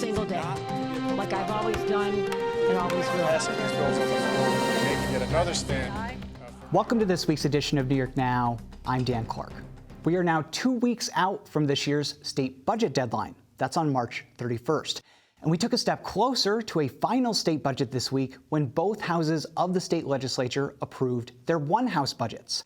single day, like I've always done and always will. Passing these bills on the floor, making yet another stand. Welcome to this week's edition of New York Now. I'm Dan Clark. We are now 2 weeks out from this year's state budget deadline. That's on March 31st. And we took a step closer to a final state budget this week when both houses of the state legislature approved their one-house budgets.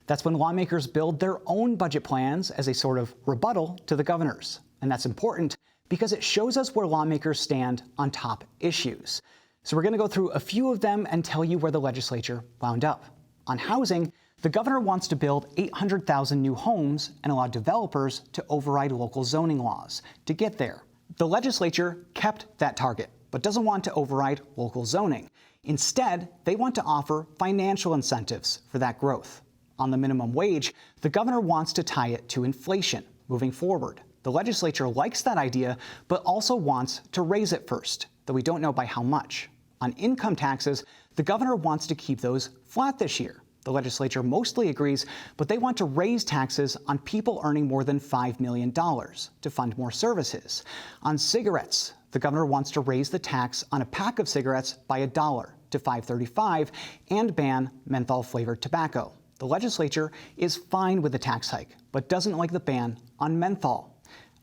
That's when lawmakers build their own budget plans as a sort of rebuttal to the governor's. And that's important because it shows us where lawmakers stand on top issues. So we're going to go through a few of them and tell you where the legislature wound up. On housing, the governor wants to build 800,000 new homes and allow developers to override local zoning laws. To get there, the legislature kept that target, but doesn't want to override local zoning. Instead, they want to offer financial incentives for that growth. On the minimum wage, the governor wants to tie it to inflation moving forward. The legislature likes that idea, but also wants to raise it first, though we don't know by how much. On income taxes, the governor wants to keep those flat this year. The legislature mostly agrees, but they want to raise taxes on people earning more than $5 million to fund more services. On cigarettes, the governor wants to raise the tax on a pack of cigarettes by $1 to $5.35 and ban menthol-flavored tobacco. The legislature is fine with the tax hike, but doesn't like the ban on menthol.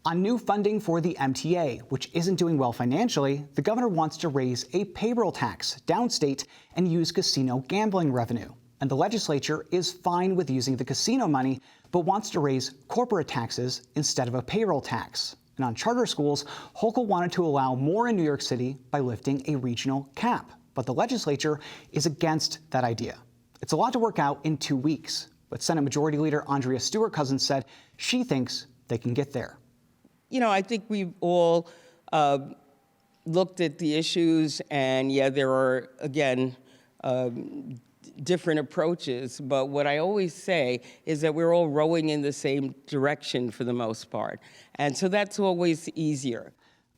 On new funding for the MTA, which isn't doing well financially, the governor wants to raise a payroll tax downstate and use casino gambling revenue. And the legislature is fine with using the casino money, but wants to raise corporate taxes instead of a payroll tax. And on charter schools, Hochul wanted to allow more in New York City by lifting a regional cap. But the legislature is against that idea. It's a lot to work out in 2 weeks. But Senate Majority Leader Andrea Stewart-Cousins said she thinks they can get there. You know, I think we've all looked at the issues, and yeah, there are, again, different approaches. But what I always say is that we're all rowing in the same direction for the most part. And so that's always easier.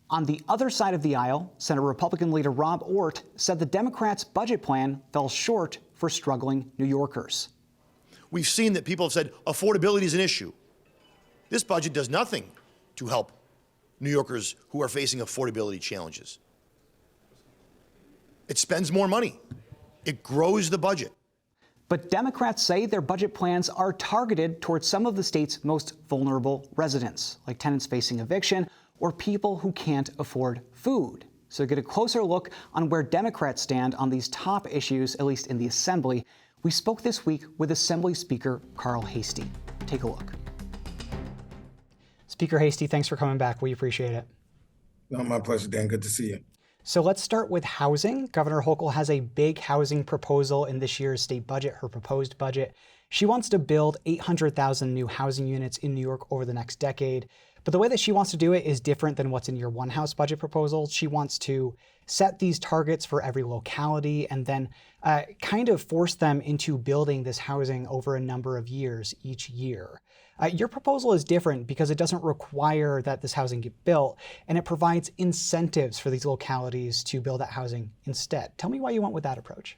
On the other side of the aisle, Senate Republican leader Rob Ortt said the Democrats' budget plan fell short for struggling New Yorkers. We've seen that people have said affordability is an issue. This budget does nothing to help New Yorkers who are facing affordability challenges. It spends more money. It grows the budget. But Democrats say their budget plans are targeted towards some of the state's most vulnerable residents, like tenants facing eviction or people who can't afford food. So to get a closer look on where Democrats stand on these top issues, at least in the Assembly, we spoke this week with Assembly Speaker Carl Heastie. Take a look. Speaker Heastie, thanks for coming back. We appreciate it. No, my pleasure, Dan. Good to see you. So let's start with housing. Governor Hochul has a big housing proposal in this year's state budget, her proposed budget. She wants to build 800,000 new housing units in New York over the next decade. But the way that she wants to do it is different than what's in your one-house budget proposal. She wants to set these targets for every locality and then kind of force them into building this housing over a number of years each year. Your proposal is different because it doesn't require that this housing get built, and it provides incentives for these localities to build that housing instead. Tell me why you went with that approach.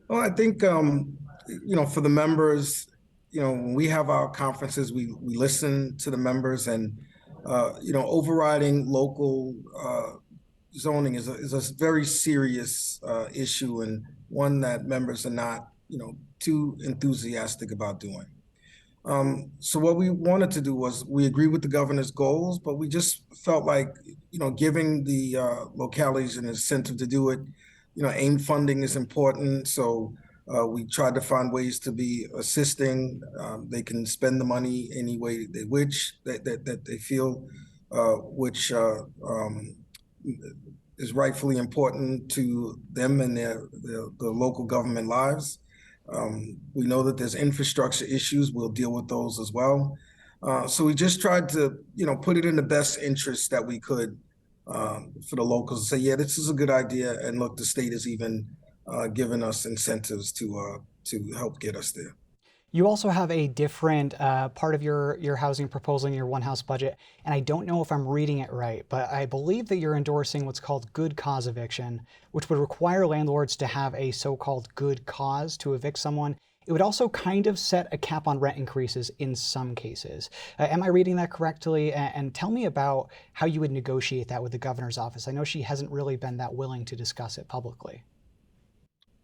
Well, I think, for the members, when we have our conferences, we listen to the members, and, overriding local zoning is a very serious issue, and one that members are not, too enthusiastic about doing. So what we wanted to do was we agree with the governor's goals, but we just felt like, giving the localities an incentive to do it, AIM funding is important. So we tried to find ways to be assisting. They can spend the money any way they wish, that they feel, which is rightfully important to them and the local government lives. We know that there's infrastructure issues. We'll deal with those as well. So we just tried to, put it in the best interest that we could for the locals to say, yeah, this is a good idea. And look, the state has even given us incentives to help get us there. You also have a different part of your housing proposal in your one-house budget, and I don't know if I'm reading it right, but I believe that you're endorsing what's called good cause eviction, which would require landlords to have a so-called good cause to evict someone It would also kind of set a cap on rent increases in some cases. Am I reading that correctly? And tell me about how you would negotiate that with the governor's office. I know she hasn't really been that willing to discuss it publicly.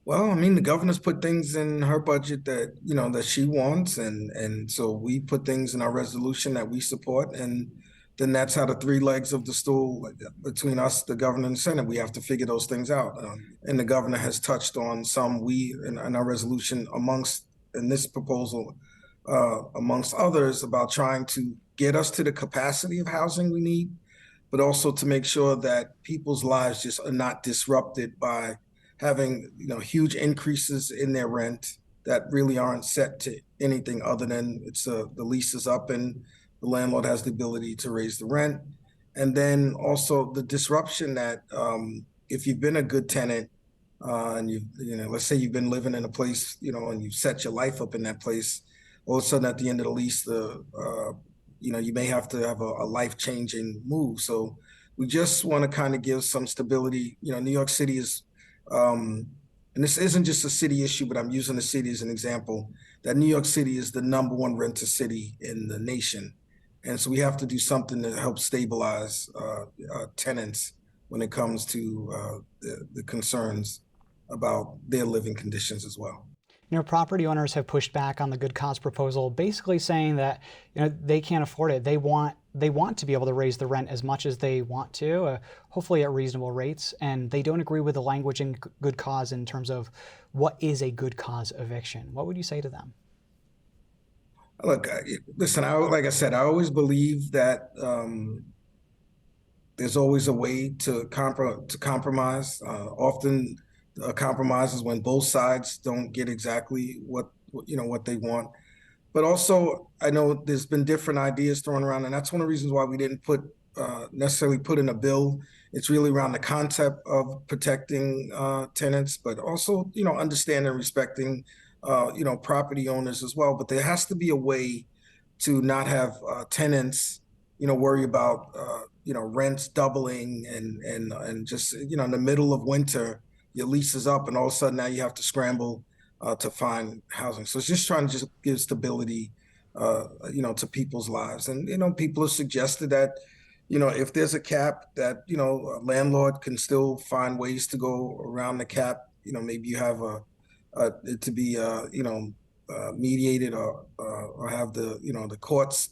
Well, I mean, the governor's put things in her budget that, that she wants. And so we put things in our resolution that we support. And then that's how the three legs of the stool between us, the governor and the Senate, we have to figure those things out. And the governor has touched on some in our resolution in this proposal, amongst others, about trying to get us to the capacity of housing we need, but also to make sure that people's lives just are not disrupted by having huge increases in their rent that really aren't set to anything other than the lease is up and the landlord has the ability to raise the rent. And then also the disruption that if you've been a good tenant and let's say you've been living in a place, and you've set your life up in that place, all of a sudden at the end of the lease, you may have to have a life-changing move. So we just want to kind of give some stability. New York City is, and this isn't just a city issue, but I'm using the city as an example, that New York City is the #1 renter city in the nation. And so we have to do something to help stabilize tenants when it comes to the concerns about their living conditions as well. Property owners have pushed back on the good cause proposal, basically saying that they can't afford it. They want to be able to raise the rent as much as they want to, hopefully at reasonable rates, and they don't agree with the language in good cause in terms of what is a good cause eviction. What would you say to them? Look, listen, like I said, I always believe that there's always a way to compromise. Often compromises when both sides don't get exactly what they want. But also, I know there's been different ideas thrown around, and that's one of the reasons why we didn't necessarily put in a bill. It's really around the concept of protecting tenants, but also, understanding and respecting, property owners as well. But there has to be a way to not have tenants, worry about, rents doubling and just, in the middle of winter, your lease is up and all of a sudden now you have to scramble to find housing. So it's just trying to just give stability, to people's lives. And, people have suggested that, if there's a cap that, a landlord can still find ways to go around the cap, maybe you have it to be, mediated or have the courts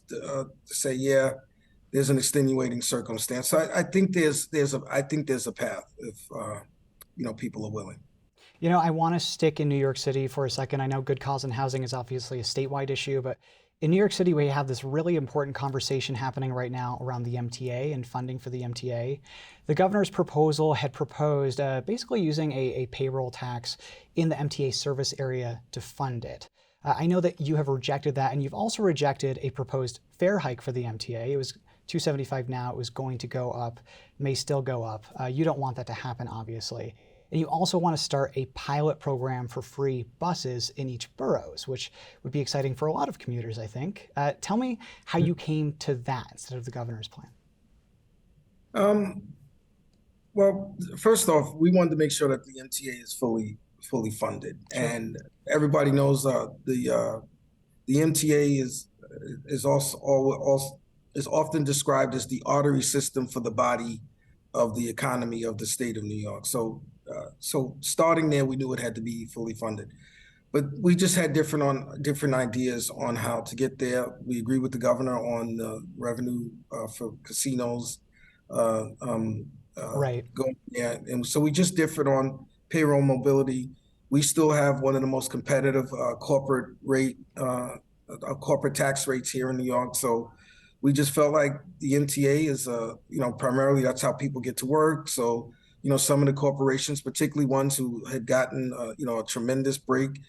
say, yeah, there's an extenuating circumstance. So I think there's a path if, people are willing. I want to stick in New York City for a second. I know good cause and housing is obviously a statewide issue, but in New York City, we have this really important conversation happening right now around the MTA and funding for the MTA. The governor's proposal had proposed basically using a payroll tax in the MTA service area to fund it. I know that you have rejected that, and you've also rejected a proposed fare hike for the MTA. It was $2.75 now. It was going to go up, may still go up. You don't want that to happen, obviously. And you also want to start a pilot program for free buses in each boroughs, which would be exciting for a lot of commuters, I think. Tell me how you came to that instead of the governor's plan. Well, first off, we wanted to make sure that the MTA is fully funded. Sure. And everybody knows the MTA is often described as the artery system for the body of the economy of the state of New York. So starting there, we knew it had to be fully funded, but we just had different ideas on how to get there. We agree with the governor on the revenue for casinos, right? Going there, and so we just differed on payroll mobility. We still have one of the most competitive corporate tax rates here in New York. So we just felt like the MTA is, primarily that's how people get to work. So, some of the corporations, particularly ones who had gotten, a tremendous break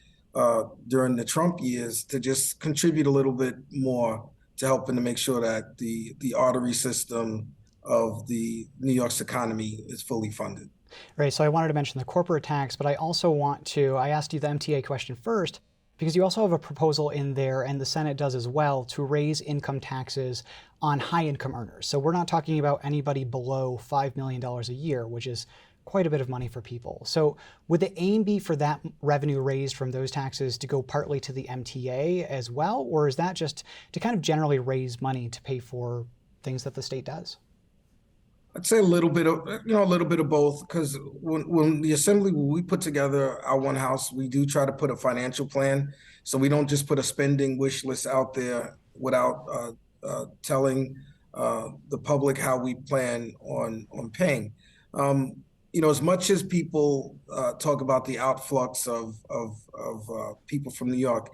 during the Trump years, to just contribute a little bit more to helping to make sure that the artery system of the New York's economy is fully funded. Right. So I wanted to mention the corporate tax, but I also I asked you the MTA question first, because you also have a proposal in there, and the Senate does as well, to raise income taxes on high income earners. So we're not talking about anybody below $5 million a year, which is quite a bit of money for people. So would the aim be for that revenue raised from those taxes to go partly to the MTA as well? Or is that just to kind of generally raise money to pay for things that the state does? I'd say a little bit of both, because when the assembly, when we put together our One House, we do try to put a financial plan. So we don't just put a spending wish list out there without telling the public how we plan on paying. As much as people talk about the outflux of people from New York,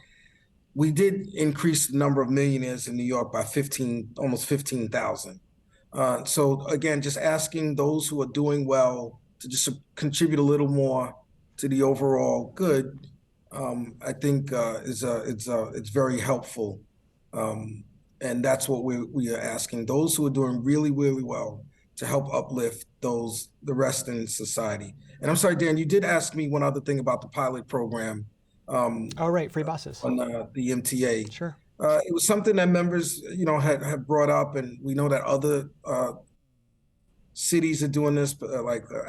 we did increase the number of millionaires in New York by almost 15,000. So again, just asking those who are doing well to just contribute a little more to the overall good, I think it's very helpful, and that's what we are asking those who are doing really, really well to help uplift the rest in society. And I'm sorry, Dan, you did ask me one other thing about the pilot program. Right, free buses on the MTA. Sure. It was something that members, had brought up, and we know that other cities are doing this. But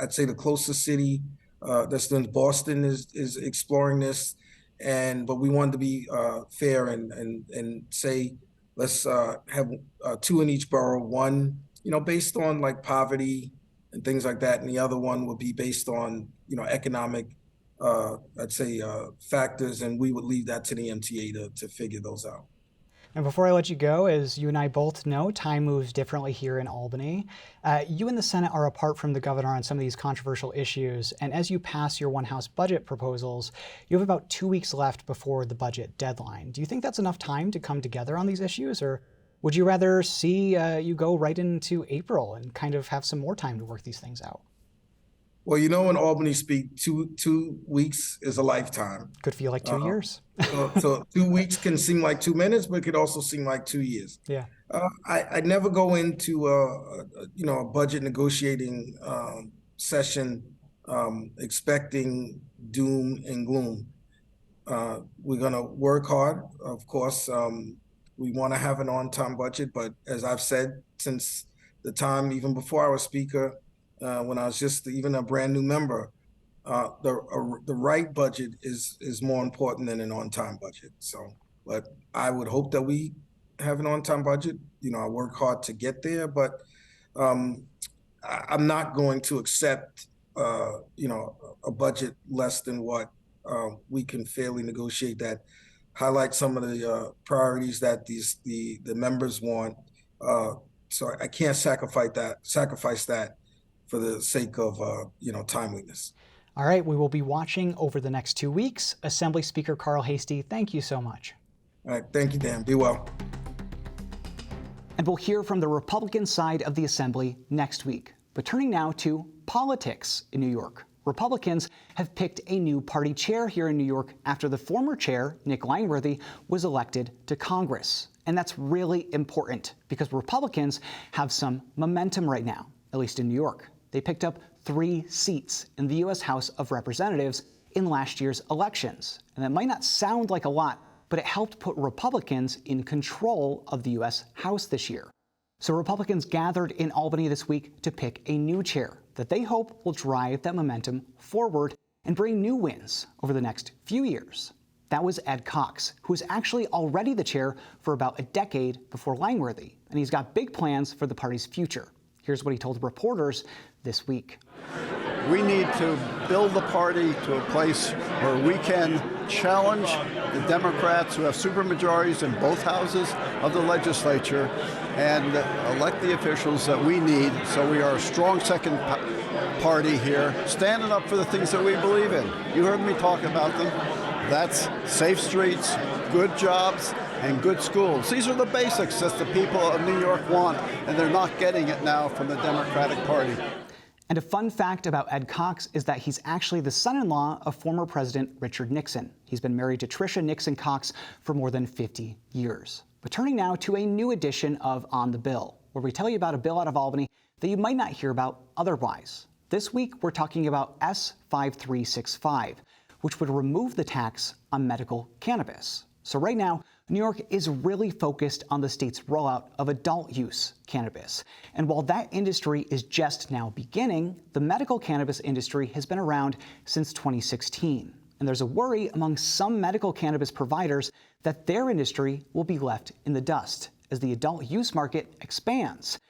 I'd say the closest city that's done, Boston, is exploring this. But we wanted to be fair and say let's have two in each borough. One, based on like poverty and things like that, and the other one would be based on economic, I'd say, factors, and we would leave that to the MTA to figure those out. And before I let you go, as you and I both know, time moves differently here in Albany. You and the Senate are apart from the governor on some of these controversial issues. And as you pass your One House budget proposals, you have about 2 weeks left before the budget deadline. Do you think that's enough time to come together on these issues? Or would you rather see you go right into April and kind of have some more time to work these things out? Well, in Albany speak, 2 weeks is a lifetime. Could feel like 2 years. So 2 weeks can seem like 2 minutes, but it could also seem like 2 years. Yeah. I never go into a budget negotiating session expecting doom and gloom. We're going to work hard, of course. We want to have an on-time budget, but as I've said since the time, even before I was Speaker, when I was just even a brand new member, the right budget is more important than an on-time budget. So, but I would hope that we have an on-time budget. I work hard to get there, but I'm not going to accept, a budget less than what we can fairly negotiate that highlight some of the priorities that the members want. So I can't sacrifice that for the sake of, timeliness. All right, we will be watching over the next 2 weeks. Assembly Speaker Carl Heastie, thank you so much. All right, thank you, Dan. Be well. And we'll hear from the Republican side of the Assembly next week. But turning now to politics in New York. Republicans have picked a new party chair here in New York after the former chair, Nick Langworthy, was elected to Congress. And that's really important because Republicans have some momentum right now, at least in New York. They picked up 3 seats in the U.S. House of Representatives in last year's elections. And that might not sound like a lot, but it helped put Republicans in control of the U.S. House this year. So Republicans gathered in Albany this week to pick a new chair that they hope will drive that momentum forward and bring new wins over the next few years. That was Ed Cox, who was actually already the chair for about a decade before Langworthy, and he's got big plans for the party's future. Here's what he told reporters this week. We need to build the party to a place where we can challenge the Democrats who have supermajorities in both houses of the legislature and elect the officials that we need so we are a strong second party here, standing up for the things that we believe in. You heard me talk about them. That's safe streets, good jobs, and good schools. These are the basics that the people of New York want, and they're not getting it now from the Democratic Party. And a fun fact about Ed Cox is that he's actually the son-in-law of former President Richard Nixon. He's been married to Tricia Nixon Cox for more than 50 years. But turning now to a new edition of On the Bill, where we tell you about a bill out of Albany that you might not hear about otherwise. This week, we're talking about S5365, which would remove the tax on medical cannabis. So right now, New York is really focused on the state's rollout of adult use cannabis. And while that industry is just now beginning, the medical cannabis industry has been around since 2016. And there's a worry among some medical cannabis providers that their industry will be left in the dust as the adult use market expands.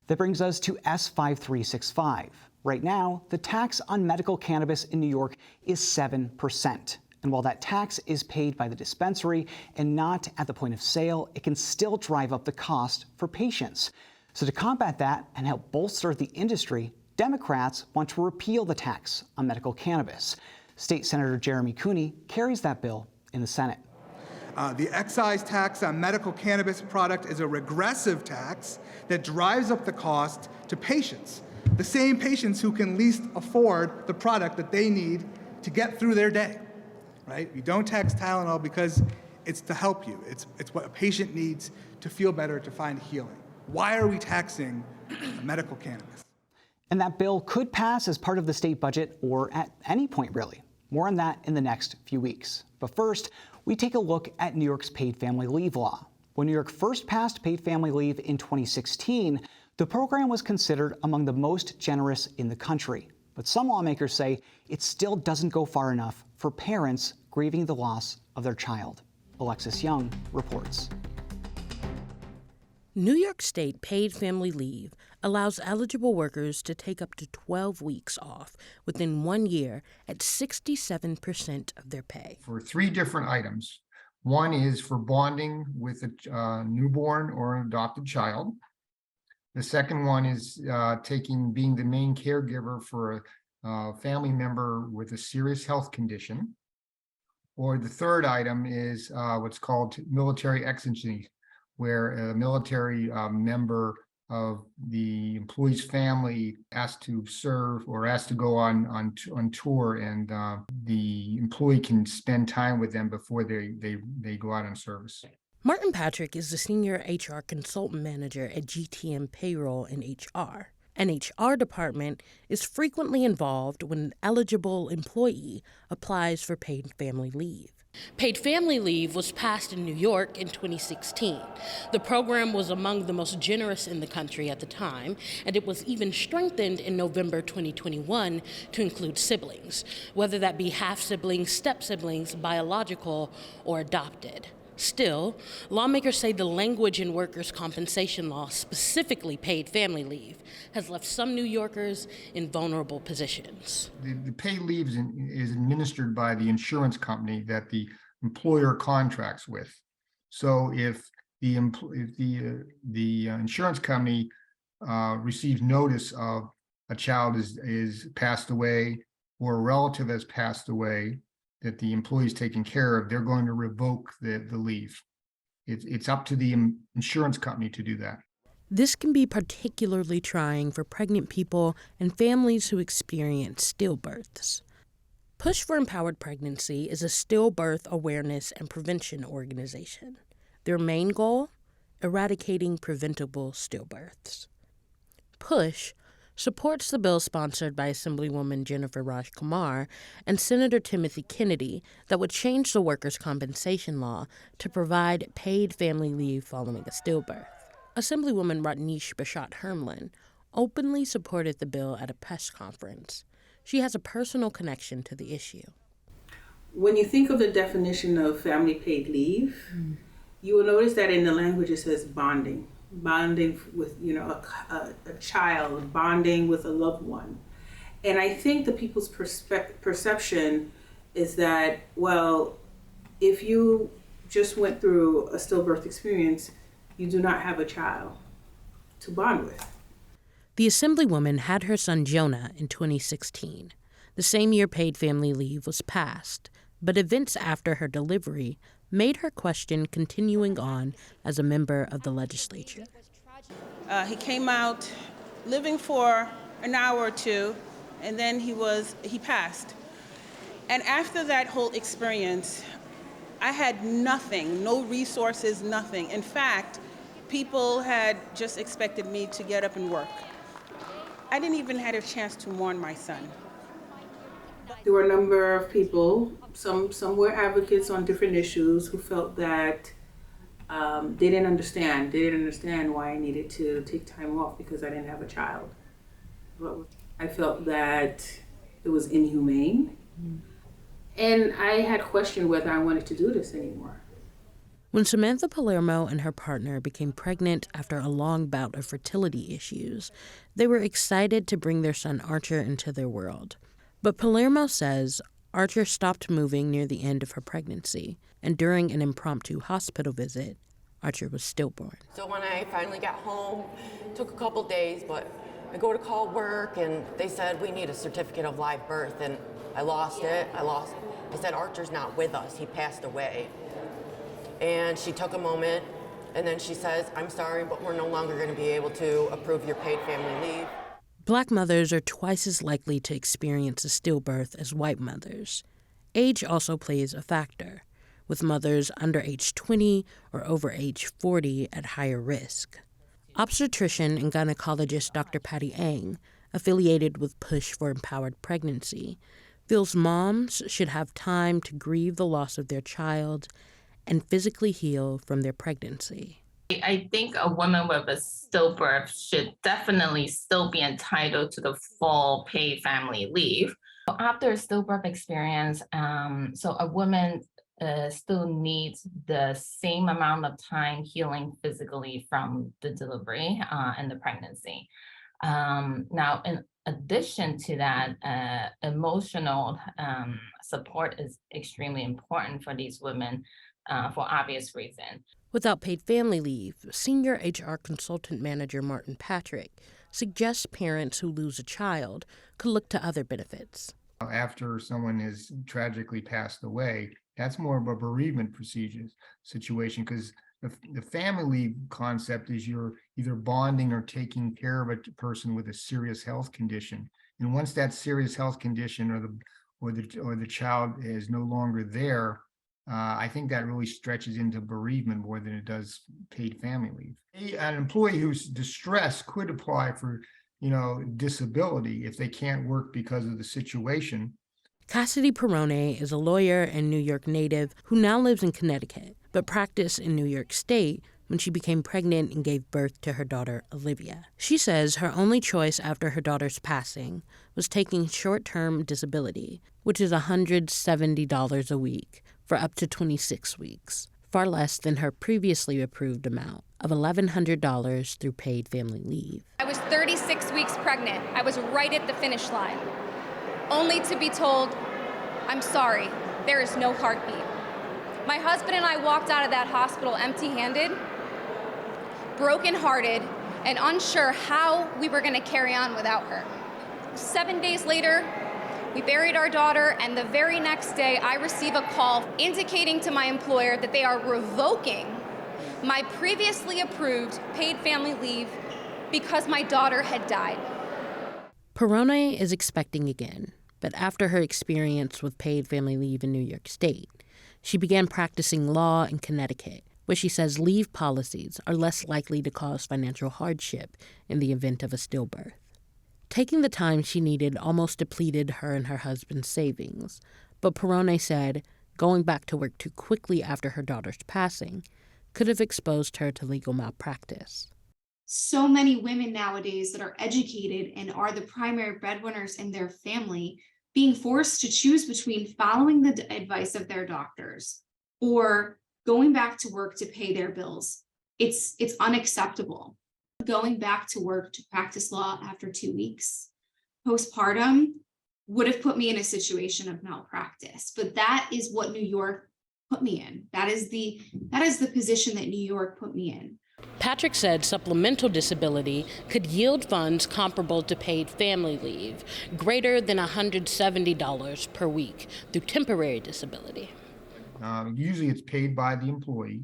That brings us to S5365. Right now, the tax on medical cannabis in New York is 7%. And while that tax is paid by the dispensary and not at the point of sale, it can still drive up the cost for patients. So to combat that and help bolster the industry, Democrats want to repeal the tax on medical cannabis. State Senator Jeremy Cooney carries that bill in the Senate. The excise tax on medical cannabis product is a regressive tax that drives up the cost to patients, the same patients who can least afford the product that they need to get through their day. Right? You don't tax Tylenol because it's to help you. It's what a patient needs to feel better, to find healing. Why are we taxing medical cannabis? And that bill could pass as part of the state budget or at any point, really. More on that in the next few weeks. But first, we take a look at New York's paid family leave law. When New York first passed paid family leave in 2016, the program was considered among the most generous in the country. But some lawmakers say it still doesn't go far enough for parents grieving the loss of their child. Alexis Young reports. New York State paid family leave allows eligible workers to take up to 12 weeks off within 1 year at 67% of their pay. For 3 different items. One is for bonding with a newborn or an adopted child. The second one is being the main caregiver for a family member with a serious health condition. Or the third item is what's called military exigency, where a military member of the employee's family asked to serve or asked to go on tour, and the employee can spend time with them before they go out on service. Martin Patrick is the senior HR consultant manager at GTM Payroll and HR. An HR department is frequently involved when an eligible employee applies for paid family leave. Paid family leave was passed in New York in 2016. The program was among the most generous in the country at the time, and it was even strengthened in November 2021 to include siblings, whether that be half-siblings, step-siblings, biological, or adopted. Still, lawmakers say the language in workers' compensation law, specifically paid family leave, has left some New Yorkers in vulnerable positions. The paid leave is administered by the insurance company that the employer contracts with. So if the insurance company receives notice of a child is passed away or a relative has passed away that the employee is taking care of, they're going to revoke the leave. It's up to the insurance company to do that. This can be particularly trying for pregnant people and families who experience stillbirths. Push for Empowered Pregnancy is a stillbirth awareness and prevention organization. Their main goal? Eradicating preventable stillbirths. Push supports the bill sponsored by Assemblywoman Jennifer Raj-Kumar and Senator Timothy Kennedy that would change the workers' compensation law to provide paid family leave following a stillbirth. Assemblywoman Ratneesh Bashat-Hermlin openly supported the bill at a press conference. She has a personal connection to the issue. When you think of the definition of family paid leave, you will notice that in the language it says bonding with a child, bonding with a loved one. And I think the people's perception is that, well, if you just went through a stillbirth experience, you do not have a child to bond with. The Assemblywoman had her son Jonah in 2016, the same year paid family leave was passed, but events after her delivery made her question continuing on as a member of the legislature. He came out living for an hour or two, and then he passed. And after that whole experience, I had nothing, no resources, nothing. In fact, people had just expected me to get up and work. I didn't even have a chance to mourn my son. There were a number of people, some were advocates on different issues, who felt that They didn't understand. They didn't understand why I needed to take time off because I didn't have a child. But I felt that it was inhumane. And I had questioned whether I wanted to do this anymore. When Samantha Palermo and her partner became pregnant after a long bout of fertility issues, they were excited to bring their son Archer into their world. But Palermo says Archer stopped moving near the end of her pregnancy, and during an impromptu hospital visit, Archer was stillborn. So when I finally got home, it took a couple days, but I go to call work, and they said, we need a certificate of live birth, and I lost it. I said, Archer's not with us. He passed away. And she took a moment, and then she says, I'm sorry, but we're no longer going to be able to approve your paid family leave. Black mothers are twice as likely to experience a stillbirth as white mothers. Age also plays a factor, with mothers under age 20 or over age 40 at higher risk. Obstetrician and gynecologist Dr. Patty Eng, affiliated with Push for Empowered Pregnancy, feels moms should have time to grieve the loss of their child and physically heal from their pregnancy. I think a woman with a stillbirth should definitely still be entitled to the full paid family leave. After a stillbirth experience, so a woman still needs the same amount of time healing physically from the delivery and the pregnancy. Now, in addition to that, emotional support is extremely important for these women for obvious reasons. Without paid family leave, senior HR consultant manager Martin Patrick suggests parents who lose a child could look to other benefits. After someone has tragically passed away, that's more of a bereavement situation because the family leave concept is you're either bonding or taking care of a person with a serious health condition. And once that serious health condition or the child is no longer there, I think that really stretches into bereavement more than it does paid family leave. An employee who's distressed could apply for, disability if they can't work because of the situation. Cassidy Perrone is a lawyer and New York native who now lives in Connecticut, but practiced in New York State when she became pregnant and gave birth to her daughter, Olivia. She says her only choice after her daughter's passing was taking short-term disability, which is $170 a week for up to 26 weeks, far less than her previously approved amount of $1,100 through paid family leave. I was 36 weeks pregnant. I was right at the finish line, only to be told, I'm sorry, there is no heartbeat. My husband and I walked out of that hospital empty-handed, broken-hearted, and unsure how we were going to carry on without her. 7 days later, we buried our daughter, and the very next day, I receive a call indicating to my employer that they are revoking my previously approved paid family leave because my daughter had died. Perrone is expecting again, but after her experience with paid family leave in New York State, she began practicing law in Connecticut, where she says leave policies are less likely to cause financial hardship in the event of a stillbirth. Taking the time she needed almost depleted her and her husband's savings, but Perrone said going back to work too quickly after her daughter's passing could have exposed her to legal malpractice. So many women nowadays that are educated and are the primary breadwinners in their family being forced to choose between following the advice of their doctors or going back to work to pay their bills. It's unacceptable. Going back to work to practice law after 2 weeks postpartum would have put me in a situation of malpractice, but that is what New York put me in. That is the position that New York put me in. Patrick said supplemental disability could yield funds comparable to paid family leave, greater than $170 per week through temporary disability. Usually it's paid by the employee,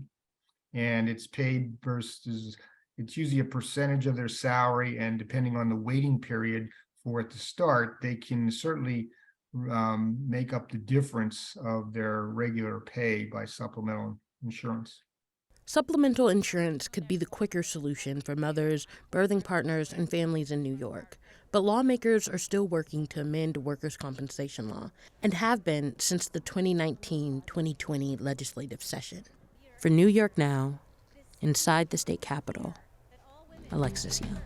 and it's paid versus, it's usually a percentage of their salary, and depending on the waiting period for it to start, they can certainly make up the difference of their regular pay by supplemental insurance. Supplemental insurance could be the quicker solution for mothers, birthing partners, and families in New York. But lawmakers are still working to amend workers' compensation law and have been since the 2019-2020 legislative session. For New York Now, inside the state capitol. Alexis Young.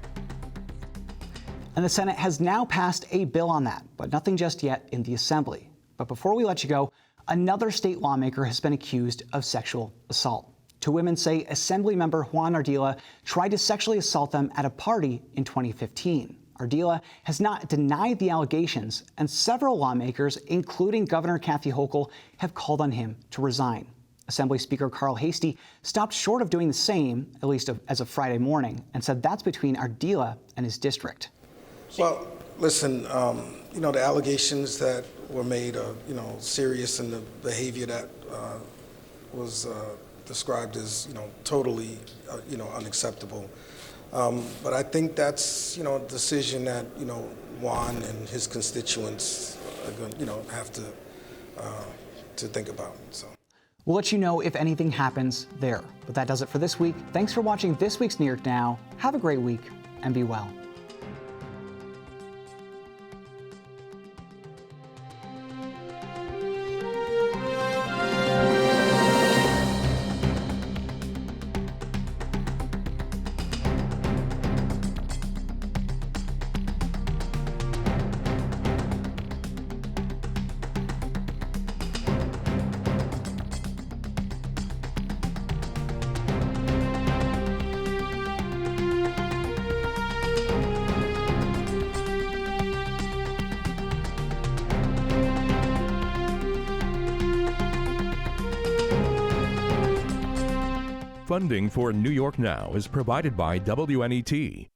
And the Senate has now passed a bill on that, but nothing just yet in the Assembly. But before we let you go, another state lawmaker has been accused of sexual assault. Two women say Assemblymember Juan Ardila tried to sexually assault them at a party in 2015. Ardila has not denied the allegations, and several lawmakers, including Governor Kathy Hochul, have called on him to resign. Assembly Speaker Carl Heastie stopped short of doing the same, at least as of Friday morning, and said that's between Ardila and his district. Well, listen, the allegations that were made are, serious, and the behavior that was described as, totally, unacceptable. But I think that's, a decision that, Juan and his constituents are going to have to think about. So. We'll let you know if anything happens there. But that does it for this week. Thanks for watching this week's New York Now. Have a great week and be well. Funding for New York Now is provided by WNET.